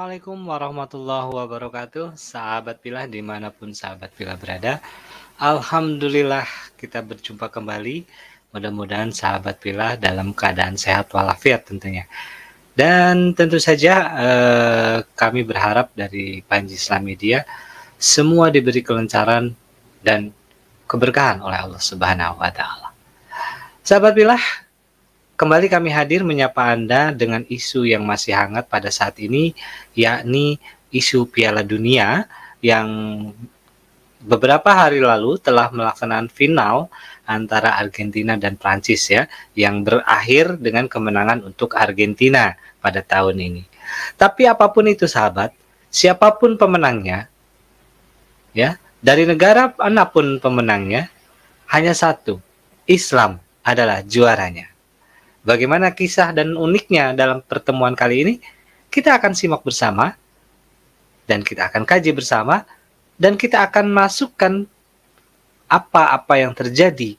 Assalamualaikum warahmatullahi wabarakatuh. Sahabat Pilah dimanapun sahabat Pilah berada, Alhamdulillah kita berjumpa kembali. Mudah-mudahan sahabat Pilah dalam keadaan sehat walafiat tentunya. Dan tentu saja kami berharap dari Panji Islam Media semua diberi kelancaran dan keberkahan oleh Allah Subhanahu wa Ta'ala. Sahabat Pilah, kembali kami hadir menyapa Anda dengan isu yang masih hangat pada saat ini, yakni isu Piala Dunia yang beberapa hari lalu telah melaksanakan final antara Argentina dan Prancis ya, yang berakhir dengan kemenangan untuk Argentina pada tahun ini. Tapi apapun itu sahabat, siapapun pemenangnya, ya, dari negara manapun pemenangnya, hanya satu, Islam adalah juaranya. Bagaimana kisah dan uniknya dalam pertemuan kali ini, kita akan simak bersama, dan kita akan kaji bersama, dan kita akan masukkan apa-apa yang terjadi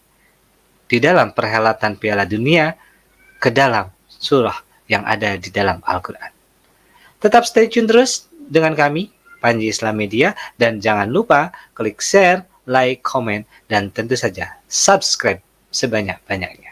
di dalam perhelatan Piala Dunia ke dalam surah yang ada di dalam Al-Quran. Tetap stay tune terus dengan kami, Panji Islam Media, dan jangan lupa klik share, like, komen, dan tentu saja subscribe sebanyak-banyaknya.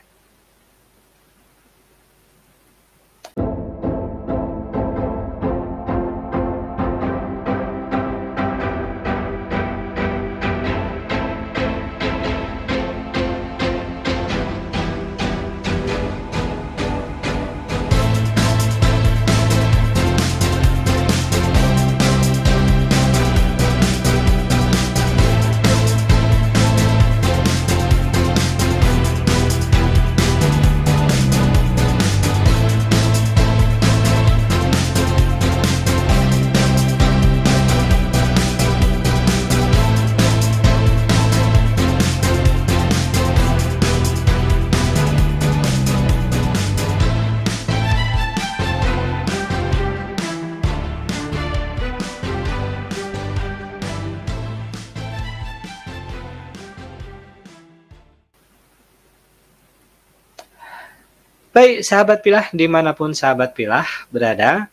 Baik, sahabat Pilah, dimanapun sahabat Pilah berada,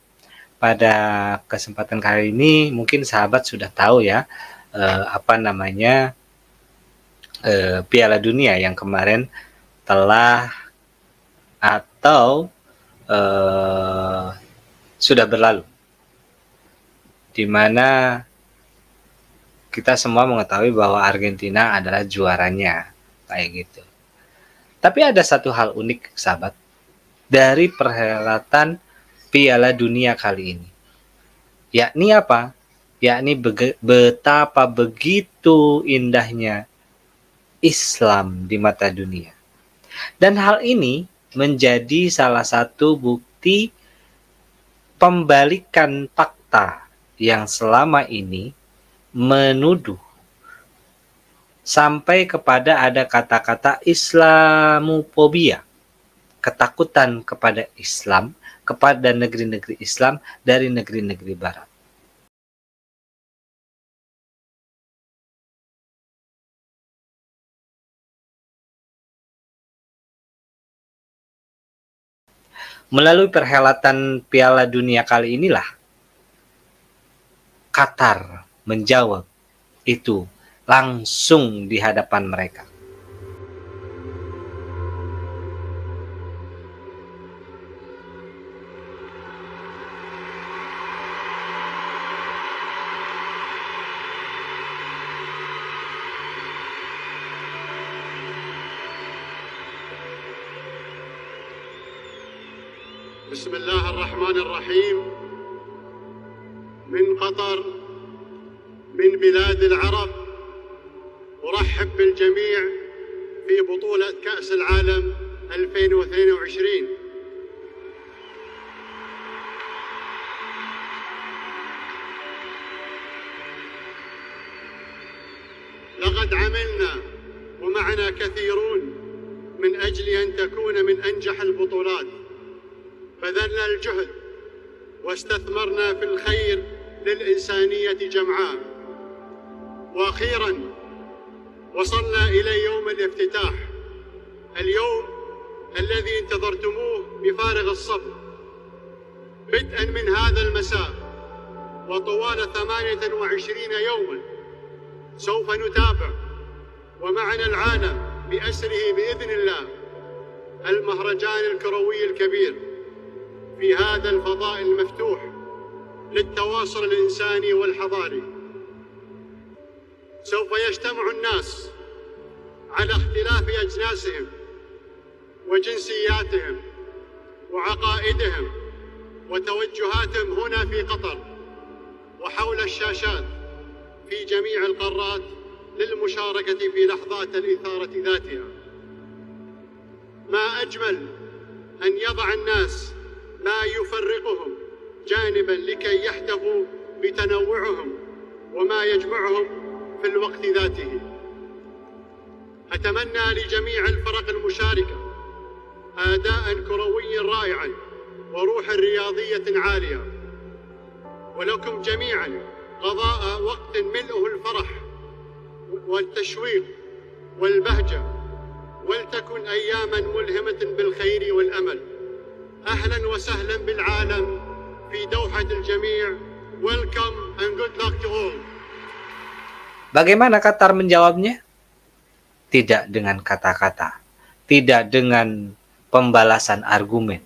pada kesempatan kali ini mungkin sahabat sudah tahu ya, Piala Dunia yang kemarin telah atau sudah berlalu, di mana kita semua mengetahui bahwa Argentina adalah juaranya, kayak gitu. Tapi ada satu hal unik, sahabat, dari perhelatan Piala Dunia kali ini, yakni apa? Yakni betapa begitu indahnya Islam di mata dunia. Dan hal ini menjadi salah satu bukti pembalikan fakta yang selama ini menuduh sampai kepada ada kata-kata Islamofobia, ketakutan kepada Islam, kepada negeri-negeri Islam dari negeri-negeri Barat. Melalui perhelatan Piala Dunia kali inilah Qatar menjawab itu langsung di hadapan mereka. بسم الله الرحمن الرحيم. من قطر، من بلاد العرب، أرحب بالجميع في بطولة كأس العالم 2022. لقد عملنا ومعنا كثيرون من أجل أن تكون من أنجح البطولات. بذلنا الجهد واستثمرنا في الخير للإنسانية جمعاء، وأخيرا وصلنا إلى يوم الافتتاح، اليوم الذي انتظرتموه بفارغ الصبر. بدءا من هذا المساء وطوال 28 يوما سوف نتابع ومعنا العالم بأسره بإذن الله المهرجان الكروي الكبير في هذا الفضاء المفتوح للتواصل الإنساني والحضاري. سوف يجتمع الناس على اختلاف أجناسهم وجنسياتهم وعقائدهم وتوجهاتهم هنا في قطر وحول الشاشات في جميع القارات للمشاركة في لحظات الإثارة ذاتها. ما أجمل أن يضع الناس ما يفرقهم جانبا لكي يحتفوا بتنوعهم وما يجمعهم في الوقت ذاته. أتمنى لجميع الفرق المشاركة أداء كروي رائعا وروحا رياضية عالية، ولكم جميعا قضاء وقت ملئه الفرح والتشويق والبهجة، ولتكن أياما ملهمة بالخير والأمل. أهلا وسهلا بالعالم في دوحة الجميع. Welcome and good luck to all. Bagaimana Qatar menjawabnya? Tidak dengan kata-kata, tidak dengan pembalasan argumen,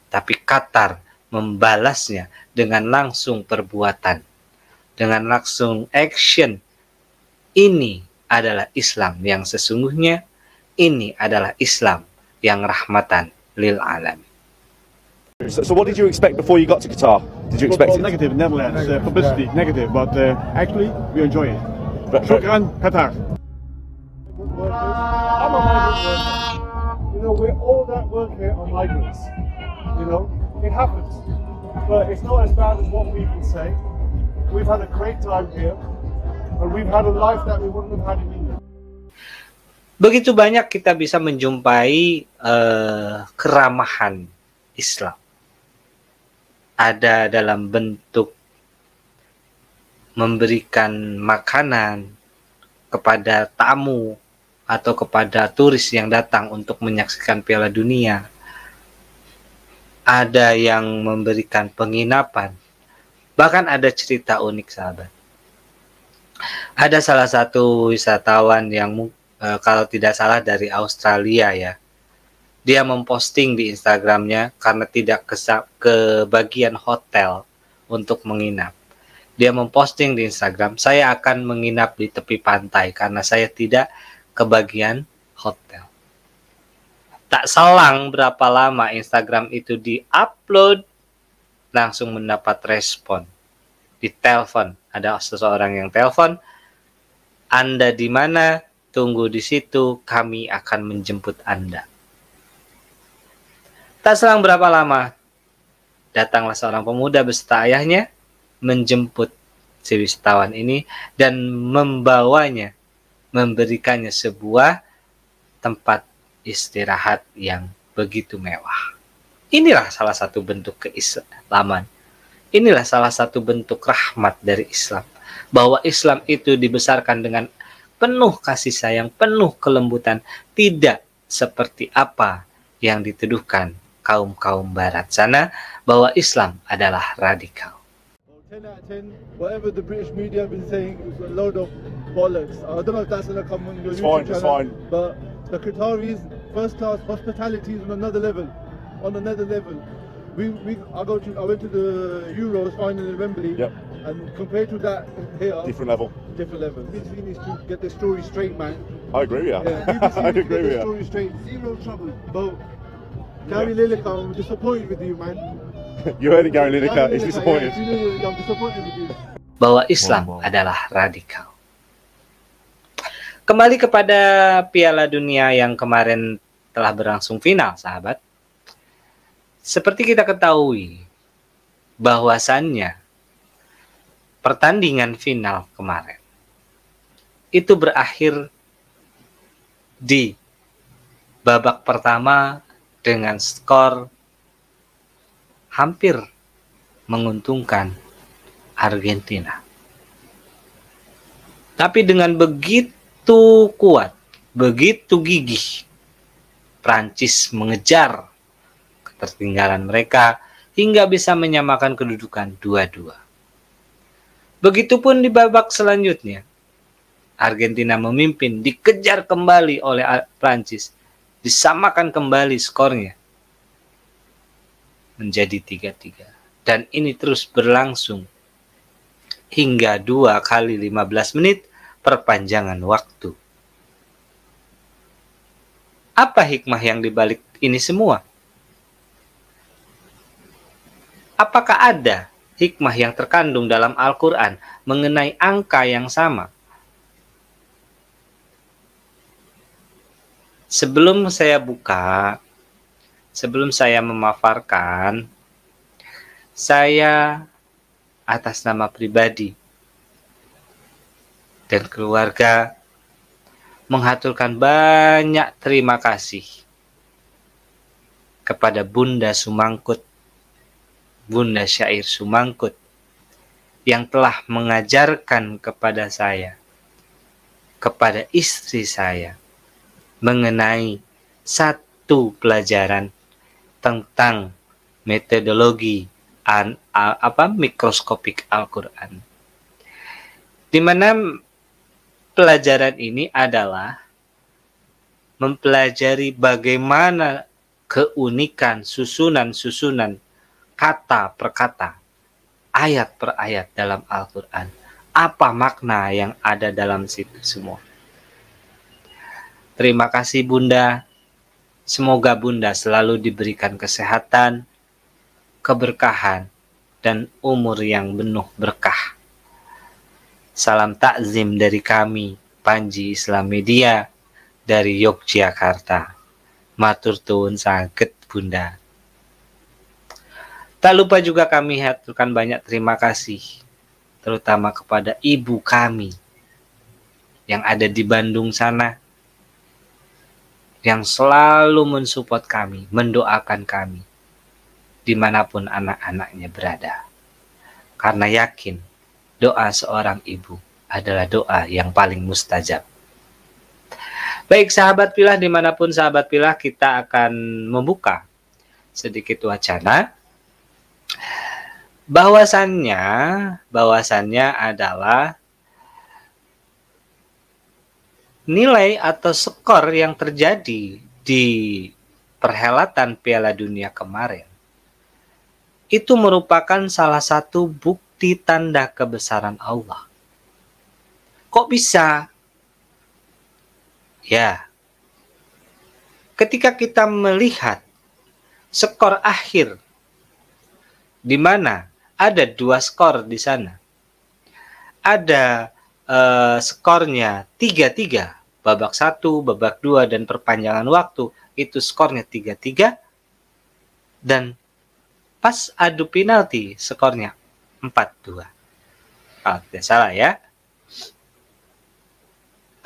tapi Qatar membalasnya dengan langsung perbuatan, dengan langsung action. Ini adalah Islam yang sesungguhnya, ini adalah Islam yang rahmatan lil alamin. So what did you expect before you got to Qatar? Did you expect it? Negative, Netherlands, publicity, negative, but actually we enjoy it. But- Shukran, Qatar. I'm a migrant worker. You know, we're all that work here are migrants. You know, it happens. But it's not as bad as what people say. We've had a great time here. And we've had a life that we wouldn't have had in England. Begitu banyak kita bisa menjumpai keramahan Islam. Ada dalam bentuk memberikan makanan kepada tamu atau kepada turis yang datang untuk menyaksikan Piala Dunia. Ada yang memberikan penginapan. Bahkan ada cerita unik, sahabat. Ada salah satu wisatawan yang kalau tidak salah dari Australia ya. Dia memposting di Instagramnya karena tidak ke bagian hotel untuk menginap. Dia memposting di Instagram, saya akan menginap di tepi pantai karena saya tidak ke bagian hotel. Tak selang berapa lama Instagram itu di-upload, langsung mendapat respon. Ditelepon, ada seseorang yang telepon, Anda di mana? Tunggu di situ, kami akan menjemput Anda. Tak selang berapa lama, datanglah seorang pemuda beserta ayahnya menjemput si wisatawan ini dan membawanya, memberikannya sebuah tempat istirahat yang begitu mewah. Inilah salah satu bentuk keislaman. Inilah salah satu bentuk rahmat dari Islam. Bahwa Islam itu dibesarkan dengan penuh kasih sayang, penuh kelembutan. Tidak seperti apa yang dituduhkan kaum-kaum barat sana, bahwa Islam adalah radikal. 10 out of 10, whatever the British media have been saying is a load of bollocks. I don't know if that's going to come on your It's YouTube fine, it's channel, fine. but the Qataris, first class hospitality is on another level. On another level. I went to the Euros final in Wembley, Yep. and compared to that here, Different level. different level. BBC needs to get the story straight, man. I agree with you. Yeah, BBC I needs to agree get with the you. story straight. Zero trouble. But Gary Lineker, I'm disappointed with you, man. You heard it, Gary Lineker. He's Lineker, disappointed. yeah, you know, I'm disappointed with you. Bahwa Islam adalah radikal. Kembali kepada Piala Dunia yang kemarin telah berlangsung final, sahabat. Seperti kita ketahui bahwasannya pertandingan final kemarin itu berakhir di babak pertama dengan skor hampir menguntungkan Argentina. Tapi dengan begitu kuat, begitu gigih, Prancis mengejar ketertinggalan mereka hingga bisa menyamakan kedudukan 2-2. Begitupun di babak selanjutnya. Argentina memimpin, dikejar kembali oleh Prancis. Disamakan kembali skornya menjadi 3-3. Dan ini terus berlangsung hingga 2 kali 15 menit perpanjangan waktu. Apa hikmah yang dibalik ini semua? Apakah ada hikmah yang terkandung dalam Al-Quran mengenai angka yang sama? Sebelum saya buka, sebelum saya memaparkan, saya atas nama pribadi dan keluarga menghaturkan banyak terima kasih kepada Bunda Sumangkut, Bunda Syair Sumangkut, yang telah mengajarkan kepada saya, kepada istri saya, mengenai satu pelajaran tentang metodologi mikroskopik Al-Quran, di mana pelajaran ini adalah mempelajari bagaimana keunikan susunan-susunan kata per kata, ayat per ayat dalam Al-Quran. Apa makna yang ada dalam situ semua. Terima kasih Bunda. Semoga Bunda selalu diberikan kesehatan, keberkahan, dan umur yang penuh berkah. Salam takzim dari kami, Panji Islam Media, dari Yogyakarta. Matur tuwun saged Bunda. Tak lupa juga kami haturkan banyak terima kasih, terutama kepada ibu kami yang ada di Bandung sana, yang selalu mensupport kami, mendoakan kami, dimanapun anak-anaknya berada. Karena yakin, doa seorang ibu adalah doa yang paling mustajab. Baik sahabat pilah, dimanapun sahabat pilah, kita akan membuka sedikit wacana. Bahwasannya adalah nilai atau skor yang terjadi di perhelatan Piala Dunia kemarin itu merupakan salah satu bukti tanda kebesaran Allah. Kok bisa? Ya, ketika kita melihat skor akhir, di mana ada 2 skor di sana, ada skornya 3-3, babak 1, babak 2, dan perpanjangan waktu itu skornya 3-3, dan pas adu penalti skornya 4-2. Kalau tidak salah ya.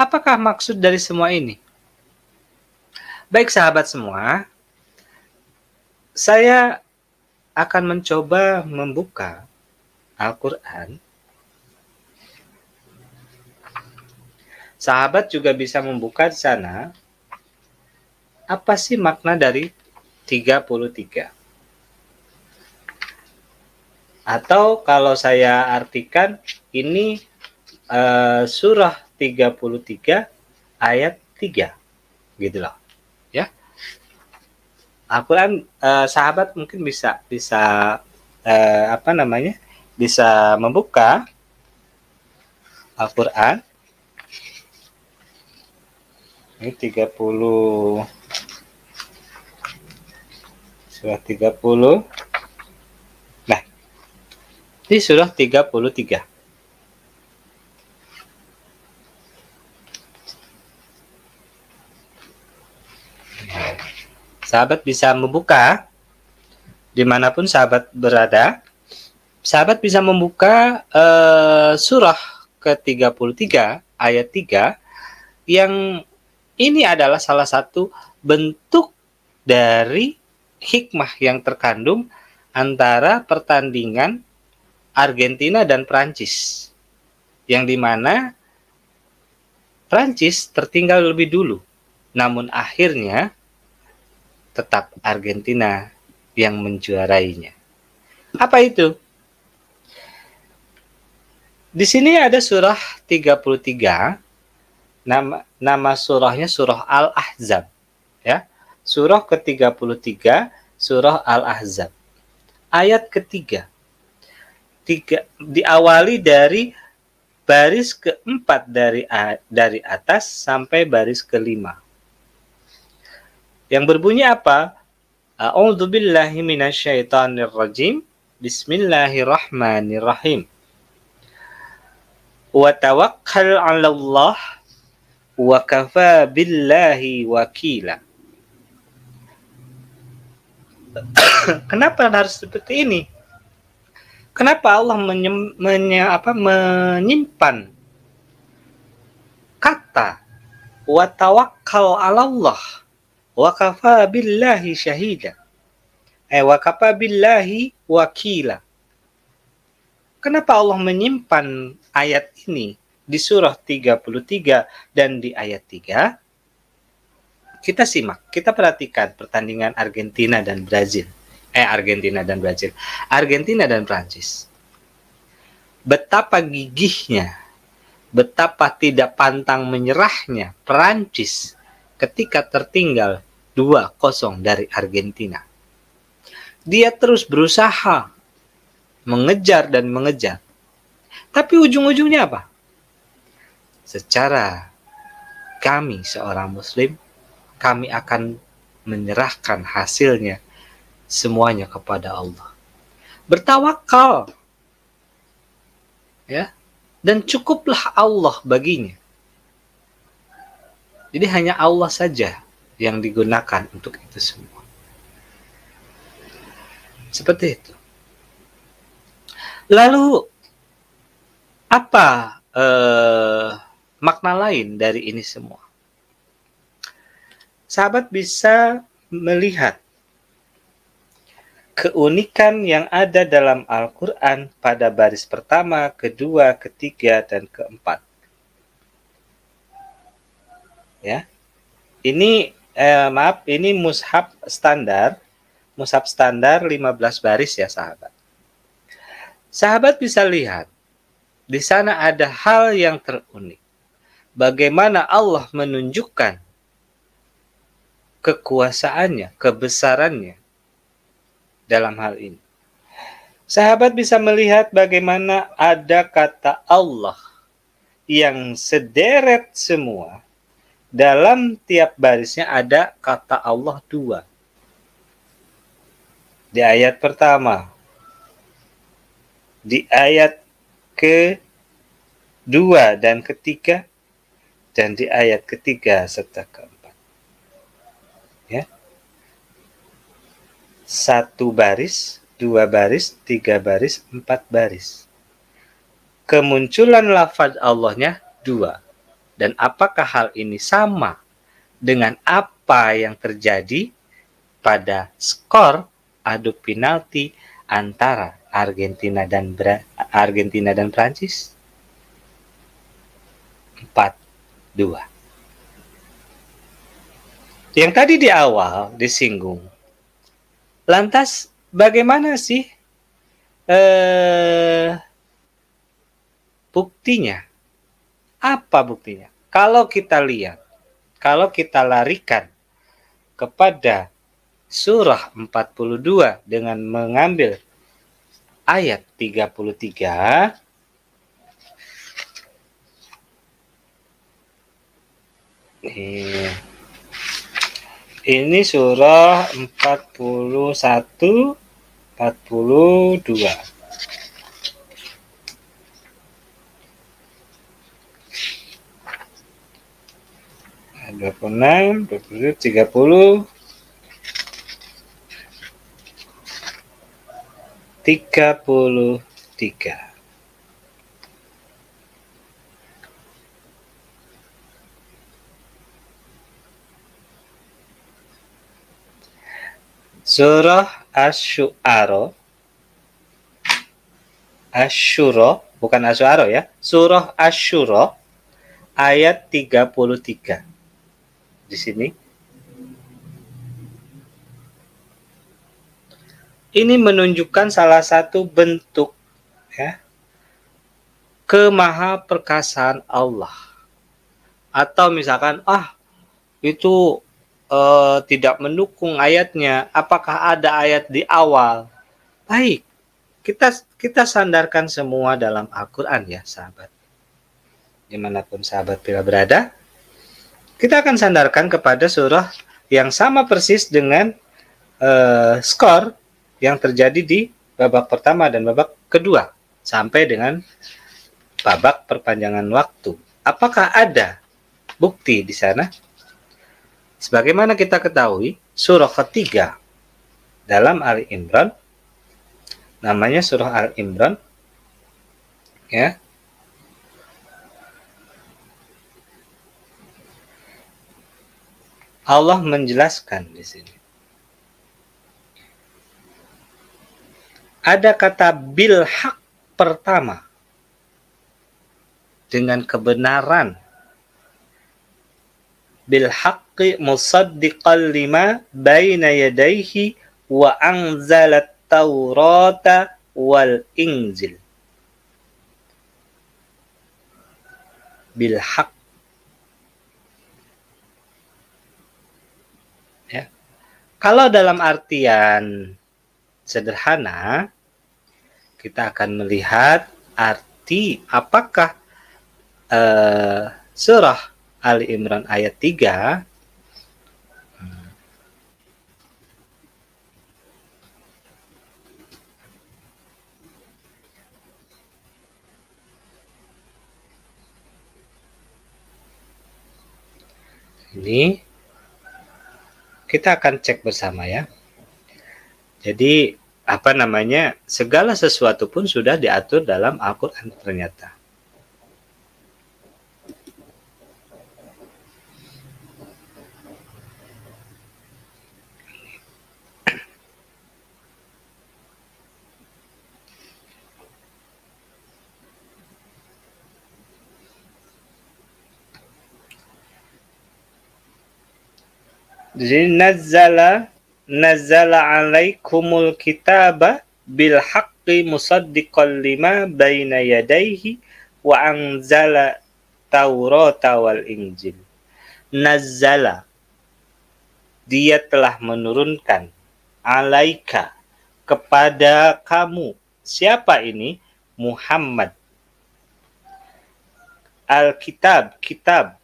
Apakah maksud dari semua ini? Baik sahabat semua, saya akan mencoba membuka Al-Quran. Sahabat juga bisa membuka di sana. Apa sih makna dari 33? Atau kalau saya artikan, ini surah 33 ayat 3. Gitu loh. Ya. Al-Quran, sahabat mungkin bisa bisa membuka Al-Quran. Ini 30, surah 30. Nah, ini surah 33. Sahabat bisa membuka dimanapun sahabat berada. Sahabat bisa membuka surah ke-33 ayat 3, yang ini adalah salah satu bentuk dari hikmah yang terkandung antara pertandingan Argentina dan Prancis, yang dimana Prancis tertinggal lebih dulu, namun akhirnya tetap Argentina yang menjuarainya. Apa itu? Di sini ada surah 33, nama surahnya surah Al-Ahzab, ya. Surah ke-33, surah Al-Ahzab. Ayat ketiga. Diawali dari baris keempat dari atas sampai baris kelima. Yang berbunyi apa? A'udzubillahi minasyaitonirrajim. Bismillahirrahmanirrahim. Wa tawakkal 'alallah wa kafa billahi wakila. Kenapa harus seperti ini? Kenapa Allah menyimpan kata wa tawakkal 'alallah wa kafa billahi syahida? Wa kafa billahi wakila. Kenapa Allah menyimpan ayat ini di surah 33 dan di ayat 3? Kita simak, kita perhatikan pertandingan Argentina dan Brazil. Argentina dan Prancis. Betapa gigihnya, betapa tidak pantang menyerahnya Prancis ketika tertinggal 2-0 dari Argentina. Dia terus berusaha mengejar dan mengejar. Tapi ujung-ujungnya apa? Secara kami seorang muslim, kami akan menyerahkan hasilnya semuanya kepada Allah. Bertawakal. Ya. Dan cukuplah Allah baginya. Jadi hanya Allah saja yang digunakan untuk itu semua. Seperti itu. Lalu apa makna lain dari ini semua? Sahabat bisa melihat keunikan yang ada dalam Al-Quran pada baris pertama, kedua, ketiga, dan keempat. Ya, ini ini mushaf standar 15 baris ya sahabat. Sahabat bisa lihat di sana ada hal yang terunik. Bagaimana Allah menunjukkan kekuasaannya, kebesarannya dalam hal ini. Sahabat bisa melihat bagaimana ada kata Allah yang sederet semua. Dalam tiap barisnya ada kata Allah 2. Di ayat pertama, di ayat ke-2 dan ketiga, dan di ayat ketiga serta keempat. Ya. 1 baris, 2 baris, 3 baris, 4 baris. Kemunculan lafaz Allahnya 2. Dan apakah hal ini sama dengan apa yang terjadi pada skor adu penalti antara Argentina dan Prancis? 4-2. Yang tadi di awal disinggung. Lantas bagaimana sih buktinya? Apa buktinya? Kalau kita lihat, kalau kita larikan kepada surah 42 dengan mengambil ayat 33, ini surah 41, 42. Nah, 26, 27, 30, 33. Surah Asy-Syu'ara, bukan Asy-Syu'ara ya. Surah Asy-Syu'ara ayat 33. Di sini. Ini menunjukkan salah satu bentuk ya, kemahaperkasaan Allah. Atau misalkan, itu tidak mendukung ayatnya, apakah ada ayat di awal? Baik, kita sandarkan semua dalam Al-Quran ya sahabat. Dimanapun sahabat bila berada, kita akan sandarkan kepada surah yang sama persis dengan skor yang terjadi di babak pertama dan babak kedua sampai dengan babak perpanjangan waktu. Apakah ada bukti di sana? Sebagaimana kita ketahui, surah ketiga dalam Ali Imran, namanya surah Ali Imran, ya. Allah menjelaskan di sini. Ada kata bil haq pertama dengan kebenaran. Bil haqqi musaddiqan lima baina yadayhi wa anzalat taurata wal injil. Bil haq. Ya. Kalau dalam artian sederhana, kita akan melihat arti apakah surah Ali Imran ayat 3 ini kita akan cek bersama ya. Jadi segala sesuatu pun sudah diatur dalam Al-Quran ternyata. Jadi nazzala alaikumul kitaba bil haqqi musaddiqan lima baina yadayhi wa anzala taurata wal injil. Nazzala, dia telah menurunkan, alaika, kepada kamu. Siapa ini? Muhammad. Al-kitab, kitab,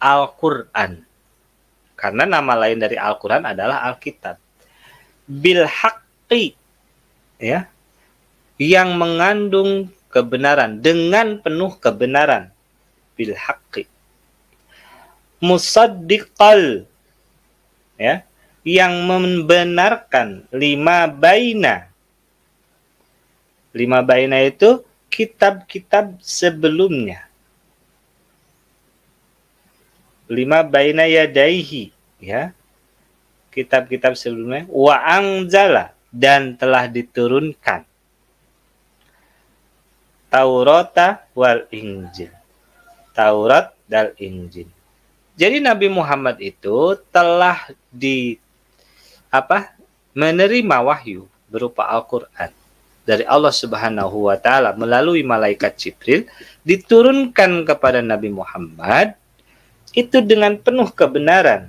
Al-Quran. Karena nama lain dari Al-Quran adalah Alkitab. Bil haqqi, ya, yang mengandung kebenaran, dengan penuh kebenaran. Bil haqqi. Musaddiqal, ya, yang membenarkan lima baina. Lima baina itu kitab-kitab sebelumnya. Lima baina yadaihi, ya, kitab-kitab sebelumnya. Wa anzala, dan telah diturunkan Taurata wal Injil, Taurat dan Injil. Jadi Nabi Muhammad itu telah menerima wahyu berupa Al-Quran dari Allah Subhanahu wa Ta'ala melalui malaikat Jibril, diturunkan kepada Nabi Muhammad itu dengan penuh kebenaran,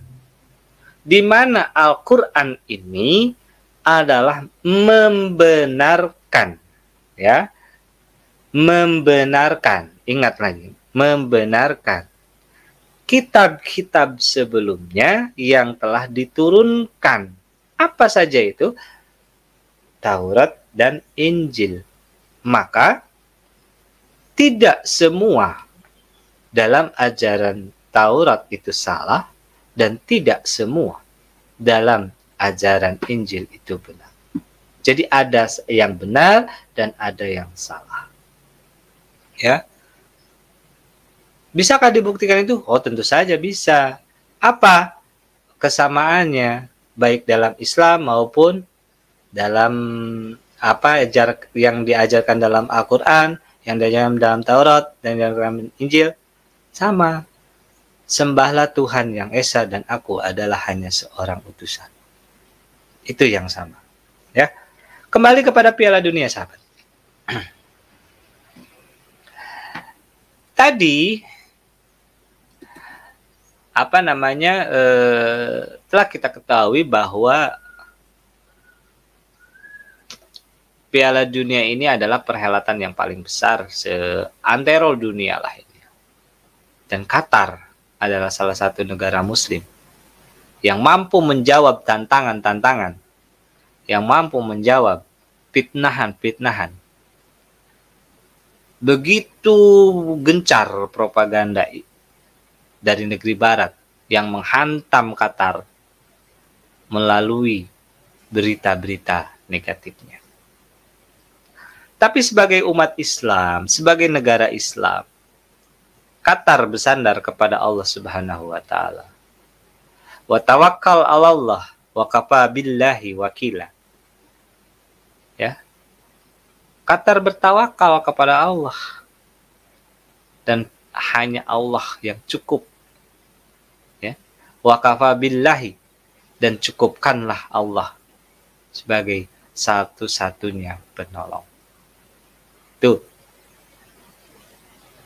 di mana Al-Quran ini adalah membenarkan, ya, membenarkan, ingat lagi, membenarkan kitab-kitab sebelumnya yang telah diturunkan. Apa saja itu? Taurat dan Injil. Maka tidak semua dalam ajaran Taurat itu salah, dan tidak semua dalam ajaran Injil itu benar. Jadi ada yang benar dan ada yang salah. Ya. Bisakah dibuktikan itu? Oh, tentu saja bisa. Apa kesamaannya baik dalam Islam maupun dalam yang diajarkan dalam Al-Quran, yang diajarkan dalam Taurat dan dalam Injil? Sama. Sembahlah Tuhan yang Esa dan aku adalah hanya seorang utusan. Itu yang sama. Ya. Kembali kepada Piala Dunia, sahabat. Tadi telah kita ketahui bahwa Piala Dunia ini adalah perhelatan yang paling besar seantero dunia lah ini. Dan Qatar adalah salah satu negara muslim yang mampu menjawab tantangan-tantangan, yang mampu menjawab fitnahan-fitnahan. Begitu gencar propaganda dari negeri barat yang menghantam Qatar melalui berita-berita negatifnya. Tapi sebagai umat Islam, sebagai negara Islam, Qatar bersandar kepada Allah Subhanahu wa taala. Wa tawakkal 'ala Allah wa kafa billahi wakila. Ya. Qatar bertawakal kepada Allah dan hanya Allah yang cukup. Ya. Wa kafa billahi, dan cukupkanlah Allah sebagai satu-satunya penolong. Tuh.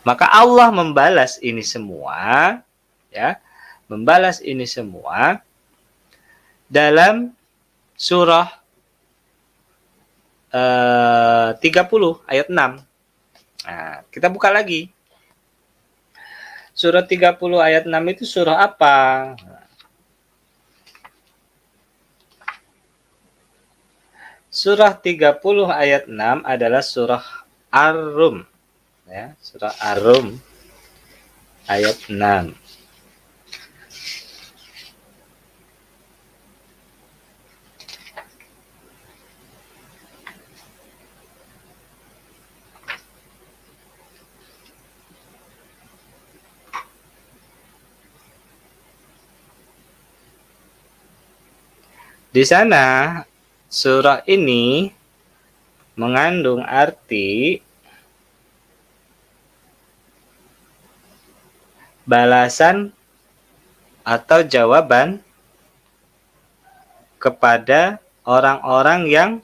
Maka Allah membalas ini semua, ya, membalas ini semua dalam surah 30 ayat 6. Nah, kita buka lagi. Surah 30 ayat 6 itu surah apa? Surah 30 ayat 6 adalah surah Ar-Rum, ya, surah Ar-Rum ayat 6. Di sana surah ini mengandung arti balasan atau jawaban kepada orang-orang yang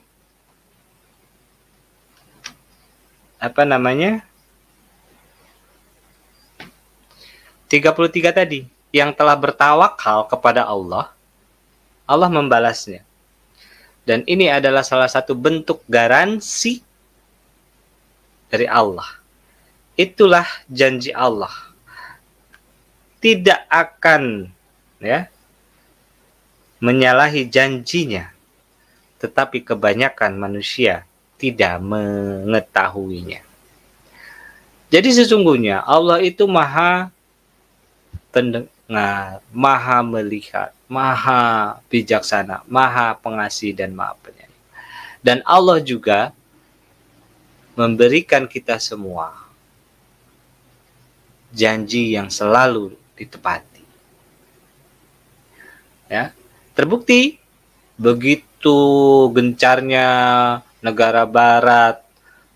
33 tadi, yang telah bertawakal kepada Allah, Allah membalasnya. Dan ini adalah salah satu bentuk garansi dari Allah. Itulah janji Allah. Tidak akan, ya, menyalahi janjinya. Tetapi kebanyakan manusia tidak mengetahuinya. Jadi sesungguhnya Allah itu maha pendengar, maha melihat, maha bijaksana, maha pengasih, dan maha penyayang. Dan Allah juga memberikan kita semua janji yang selalu ditepati. Ya, terbukti begitu gencarnya negara barat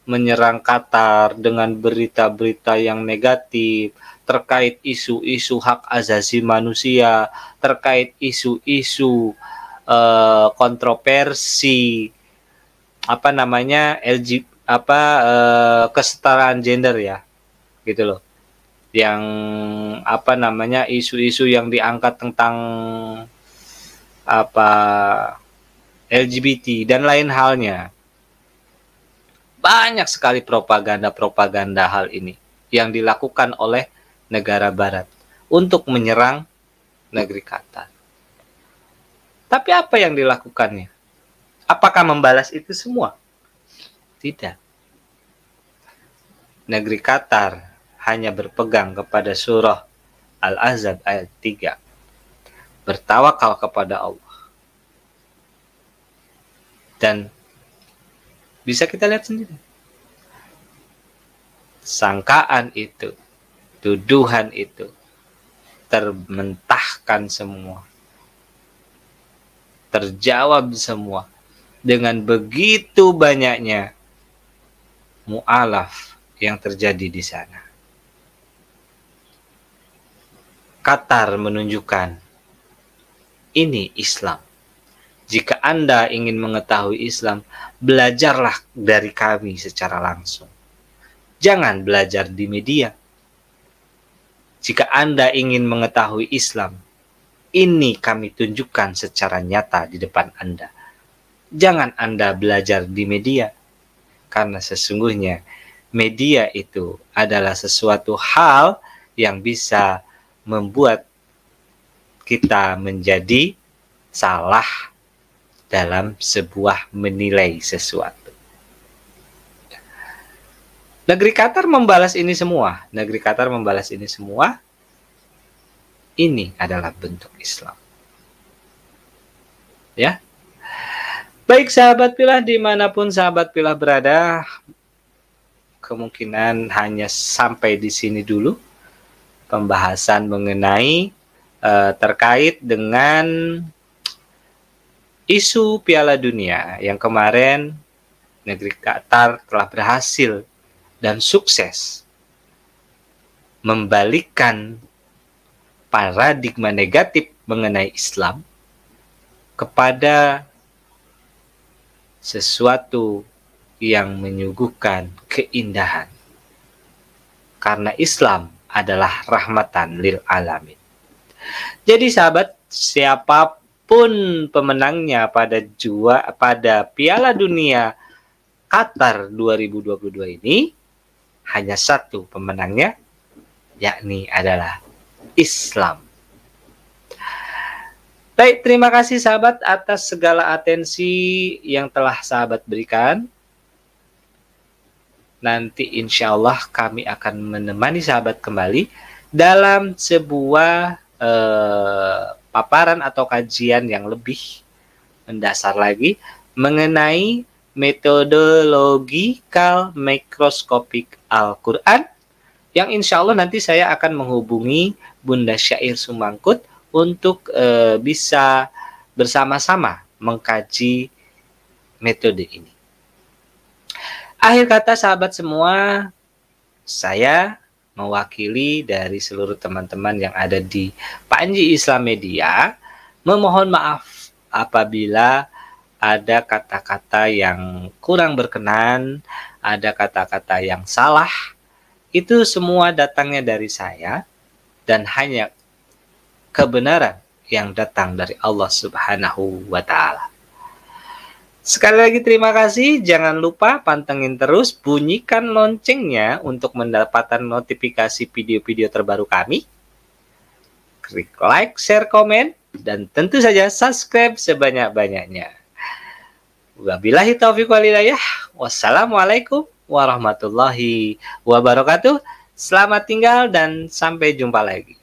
menyerang Qatar dengan berita-berita yang negatif terkait isu-isu hak asasi manusia, terkait isu-isu kontroversi kesetaraan gender, ya, gitu loh. Yang isu-isu yang diangkat tentang LGBT dan lain halnya. Banyak sekali propaganda hal ini yang dilakukan oleh negara barat untuk menyerang negeri Qatar. Tapi apa yang dilakukannya? Apakah membalas itu semua? Tidak. Negeri Qatar hanya berpegang kepada surah Al-Ahzab ayat 3. Bertawakal kepada Allah. Dan bisa kita lihat sendiri. Sangkaan itu, tuduhan itu termentahkan semua. Terjawab semua dengan begitu banyaknya mu'alaf yang terjadi di sana. Qatar menunjukkan ini Islam. Jika Anda ingin mengetahui Islam, belajarlah dari kami secara langsung. Jangan belajar di media. Jika Anda ingin mengetahui Islam, ini kami tunjukkan secara nyata di depan Anda. Jangan Anda belajar di media, karena sesungguhnya media itu adalah sesuatu hal yang bisa membuat kita menjadi salah dalam sebuah menilai sesuatu. Negeri Qatar membalas ini semua. Negeri Qatar membalas ini semua. Ini adalah bentuk Islam. Ya. Baik sahabat pilah, dimanapun sahabat pilah berada, kemungkinan hanya sampai di sini dulu pembahasan mengenai terkait dengan isu Piala Dunia yang kemarin negeri Qatar telah berhasil dan sukses membalikkan paradigma negatif mengenai Islam kepada sesuatu yang menyuguhkan keindahan. Karena Islam adalah rahmatan lil alamin. Jadi sahabat, siapapun pemenangnya pada Piala Dunia Qatar 2022 ini, hanya satu pemenangnya, yakni adalah Islam. Baik, terima kasih sahabat atas segala atensi yang telah sahabat berikan. Nanti insya Allah kami akan menemani sahabat kembali dalam sebuah paparan atau kajian yang lebih mendasar lagi mengenai metodologikal mikroskopik Al-Quran, yang insya Allah nanti saya akan menghubungi Bunda Syair Sumangkut untuk bisa bersama-sama mengkaji metode ini. Akhir kata sahabat semua, saya mewakili dari seluruh teman-teman yang ada di Panji Islam Media, memohon maaf apabila ada kata-kata yang kurang berkenan, ada kata-kata yang salah. Itu semua datangnya dari saya dan hanya kebenaran yang datang dari Allah Subhanahu wa Ta'ala. Sekali lagi terima kasih. Jangan lupa pantengin terus, bunyikan loncengnya untuk mendapatkan notifikasi video-video terbaru kami. Klik like, share, komen, dan tentu saja subscribe sebanyak-banyaknya. Wabillahi taufiq wal hidayah. Wassalamualaikum warahmatullahi wabarakatuh. Selamat tinggal dan sampai jumpa lagi.